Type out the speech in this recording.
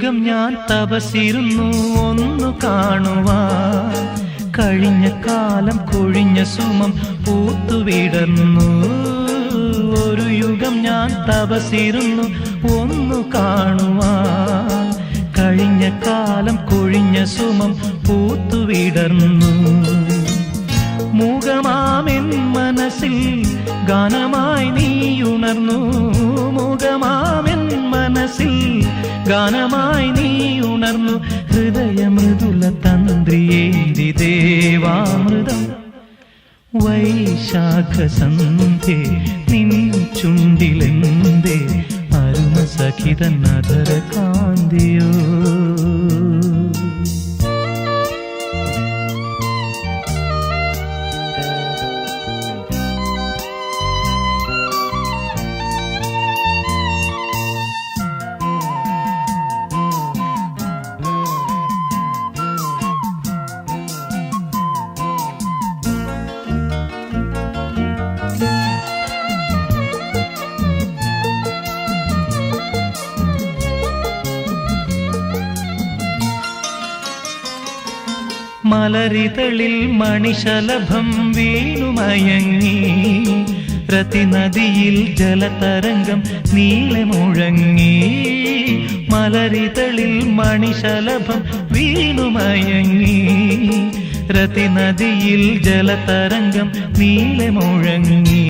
യുഗം ഞാൻ തപസിരുന്നു ഒന്നു കാണുവാൻ. കഴിഞ്ഞ കാലം കൊഴിഞ്ഞ സുമം പൂത്തുവിടർന്നു. ഒരു യുഗം ഞാൻ തപസിരുന്നു ഒന്നു കാണുവാൻ. കഴിഞ്ഞ കാലം കൊഴിഞ്ഞ സുമം പൂത്തുവിടർന്നു. മൂകമാമെൻ മനസ്സിൽ ഗാനമായി നീ ഉണർന്നു. മൂകമാമെൻ മനസ്സിൽ ഗാനമായി നീ ഉണർന്നു. ഹൃദയമൃദുല തന്ത്രിയേന്തി ദേവാമൃതം. വൈശാഖ സന്ധ്യേ നിൻ ചുണ്ടിലെന്തേ അരുണ സഖിതൻ അധര കാന്തിയോ. മലരിതളിൽ മണിശലഭം വീണുമയങ്ങി. പ്രതിനദിയിൽ ജലതരംഗം നീളെ മുഴങ്ങി. മലരിതളിൽ മണിശലഭം വീണുമയങ്ങി. പ്രതിനദിയിൽ ജലതരംഗം നീളെ മുഴങ്ങി.